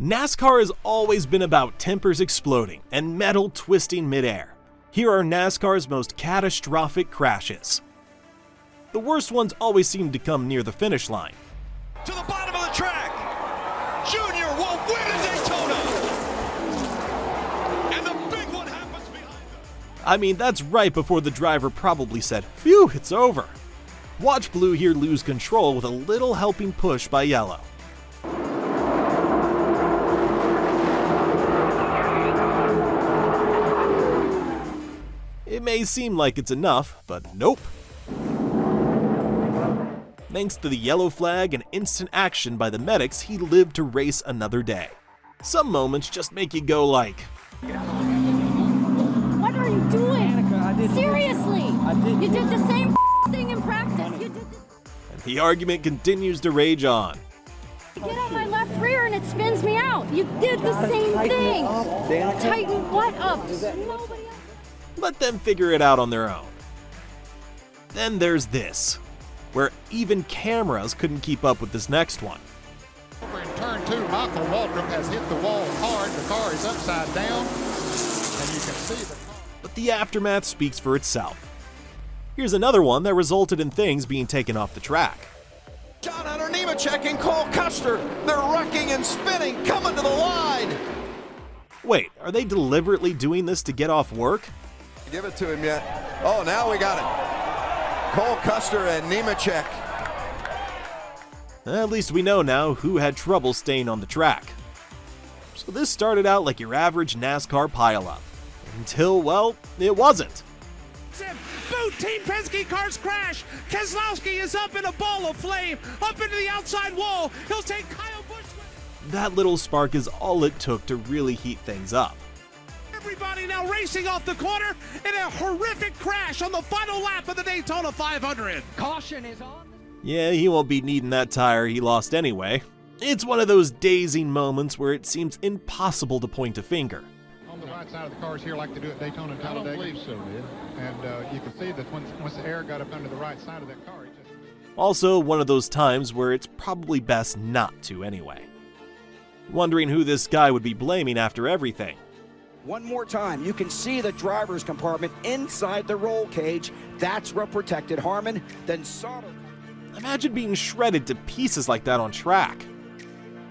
NASCAR has always been about tempers exploding and metal twisting midair. Here are NASCAR's most catastrophic crashes. The worst ones always seem to come near the finish line. To the bottom of the track, Junior will win at Daytona! And the big one happens behind him. I mean, that's right before the driver probably said, "Phew, it's over." Watch Blue here lose control with a little helping push by Yellow. It may seem like it's enough, but nope. Thanks to the yellow flag and instant action by the medics, he lived to race another day. Some moments just make you go like, what are you doing? Annika, seriously! You did the same thing in practice. You did this. And the argument continues to rage on. You get on my left rear and it spins me out. You did the same thing. Tighten what up? Nobody else. Let them figure it out on their own. Then there's this, where even cameras couldn't keep up with this next one. Over in turn 2, Michael Waldrop has hit the wall hard. The car is upside down, and you can see the car. But the aftermath speaks for itself. Here's another one that resulted in things being taken off the track. John Hunter Nemechek and Cole Custer, they're wrecking and spinning, coming to the line! Wait, are they deliberately doing this to get off work? Give it to him yet. Oh, now we got it. Cole Custer and Nemechek. At least we know now who had trouble staying on the track. So this started out like your average NASCAR pileup. Until, well, it wasn't. Both Team Penske cars crash. Keselowski is up in a ball of flame, up into the outside wall. He'll take Kyle Busch with him. That little spark is all it took to really heat things up. Everybody now racing off the corner in a horrific crash on the final lap of the Daytona 500. Caution is on. Yeah, he won't be needing that tire he lost anyway. It's one of those dazing moments where it seems impossible to point a finger. On the right side of the cars here like they do at Daytona and Talladega. I don't believe so, man. And you can see that once the air got up under the right side of that car, it just... Also, one of those times where it's probably best not to anyway. Wondering who this guy would be blaming after everything. One more time, you can see the driver's compartment inside the roll cage. That's what protected Harmon. Then Sauter. Imagine being shredded to pieces like that on track.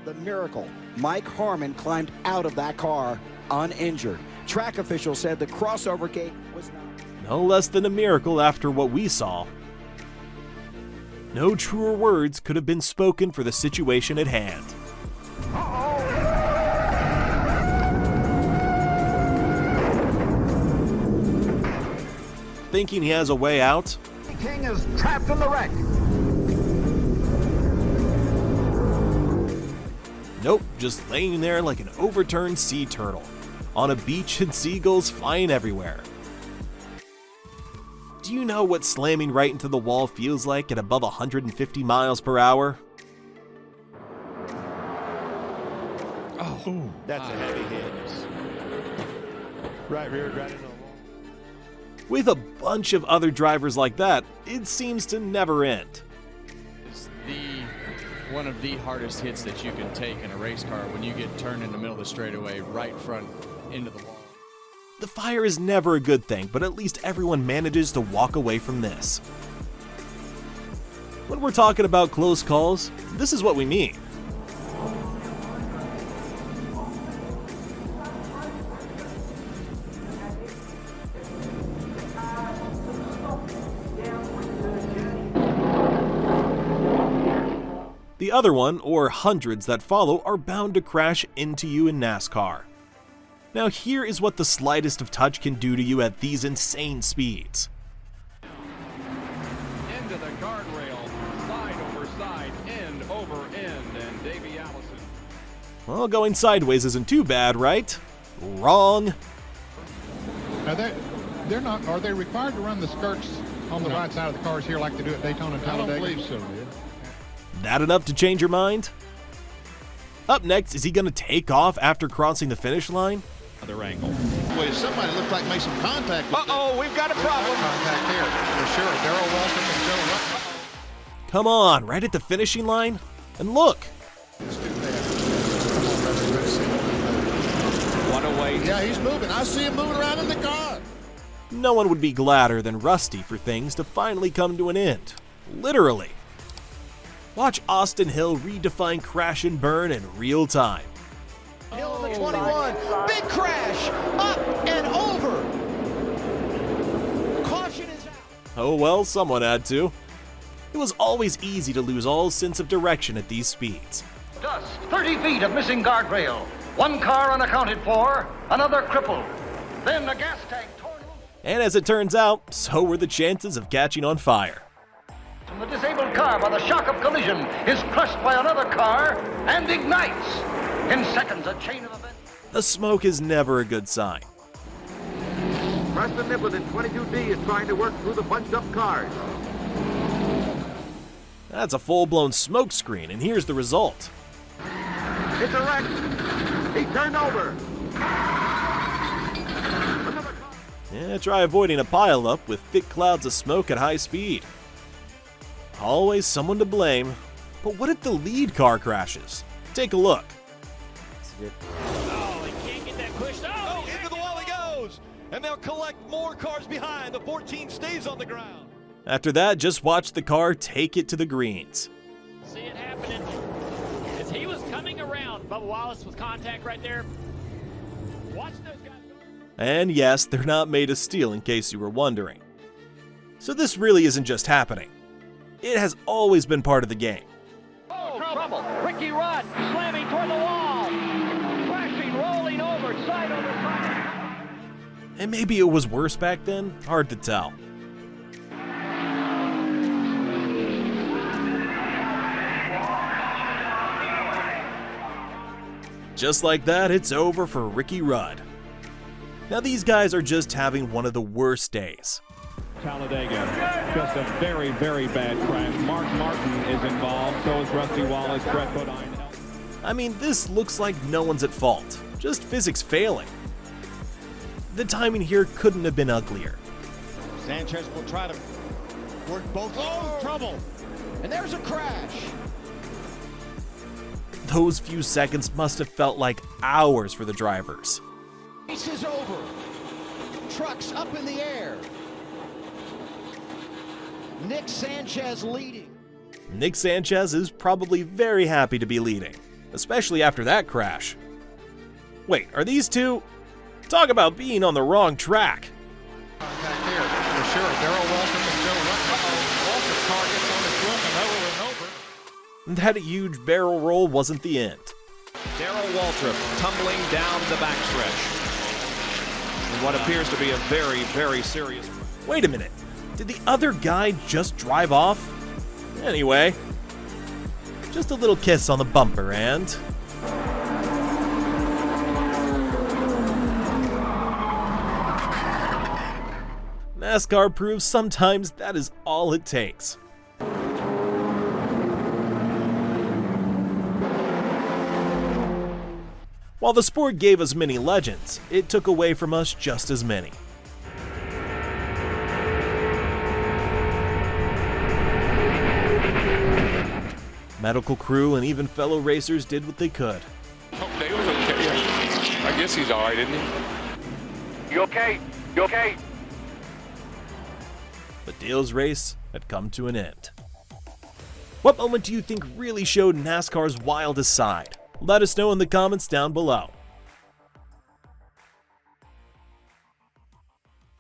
The miracle. Mike Harmon climbed out of that car uninjured. Track officials said the crossover gate was not. No less than a miracle after what we saw. No truer words could have been spoken for the situation at hand. Thinking he has a way out? King is trapped in the wreck. Nope, just laying there like an overturned sea turtle, on a beach and seagulls flying everywhere. Do you know what slamming right into the wall feels like at above 150 miles per hour? Oh, that's a heavy hit. Right rear, right into the wall. With a bunch of other drivers like that, it seems to never end. It's one of the hardest hits that you can take in a race car when you get turned in the middle of the straightaway right front into the wall. The fire is never a good thing, but at least everyone manages to walk away from this. When we're talking about close calls, this is what we mean. The other one, or hundreds that follow, are bound to crash into you in NASCAR. Now here is what the slightest of touch can do to you at these insane speeds. Into the guardrail, side over side, end over end, and Davey Allison. Well, going sideways isn't too bad, right? Wrong. Now they're not, are they required to run the skirts on the right side of the cars here like they do at Daytona and Talladega? I don't believe so, man. That enough to change your mind? Up next, is he going to take off after crossing the finish line? Other angle. Wait, somebody looked like made some contact with Uh-oh, we've got a problem. Contact here, for sure. Darrell Waltrip and Joe Rutt. Come on, right at the finishing line? And look! It's too bad. Come on, brother. right. Yeah, he's moving. I see him moving around in the car. No one would be gladder than Rusty for things to finally come to an end. Literally. Watch Austin Hill redefine crash and burn in real time. Hill in the 21. Big crash. Up and over. Caution is out. Oh well, someone had to. It was always easy to lose all sense of direction at these speeds. Dust, 30 feet of missing guardrail. One car unaccounted for, another crippled. Then a gas tank torn loose. And as it turns out, so were the chances of catching on fire. The disabled car, by the shock of collision, is crushed by another car and ignites. In seconds, a chain of events. The smoke is never a good sign. Preston Niblett in 22D is trying to work through the bunched-up cars. That's a full-blown smoke screen, and here's the result. It's a wreck. He turned over. Yeah, try avoiding a pileup with thick clouds of smoke at high speed. Always someone to blame. But what if the lead car crashes? Take a look. Oh, he can't get that pushed. Oh, into the wall he goes. And they'll collect more cars behind. The 14 stays on the ground. After that, just watch the car take it to the greens. See it happening. As he was coming around, Bubba Wallace with contact right there. Watch those guys go. And yes, they're not made of steel in case you were wondering. So this really isn't just happening. It has always been part of the game. Oh, trouble. Ricky Rudd slamming toward the wall. Crashing, rolling over, side over side. And maybe it was worse back then? Hard to tell. Just like that, it's over for Ricky Rudd. Now these guys are just having one of the worst days. Talladega, just a very, very bad crash. Mark Martin is involved, so is Rusty Wallace, Brett Bodine. I mean, this looks like no one's at fault, just physics failing. The timing here couldn't have been uglier. Sanchez will try to work both. Oh, trouble. And there's a crash. Those few seconds must have felt like hours for the drivers. Race is over. Trucks up in the air. Nick Sanchez leading. Nick Sanchez is probably very happy to be leading, especially after that crash. Wait, are these two? Talk about being on the wrong track. Back here, for sure. Darrell Waltrip and Joe Rutt. Waltrip's car gets on his roof and over. That huge barrel roll wasn't the end. Darrell Waltrip tumbling down the backstretch in what appears to be a very, very serious. Wait a minute. Did the other guy just drive off? Anyway, just a little kiss on the bumper and... NASCAR proves sometimes that is all it takes. While the sport gave us many legends, it took away from us just as many. Medical crew and even fellow racers did what they could. Oh, Dale's okay. I guess he's all right, isn't he? You okay? You okay? But Dale's race had come to an end. What moment do you think really showed NASCAR's wildest side? Let us know in the comments down below.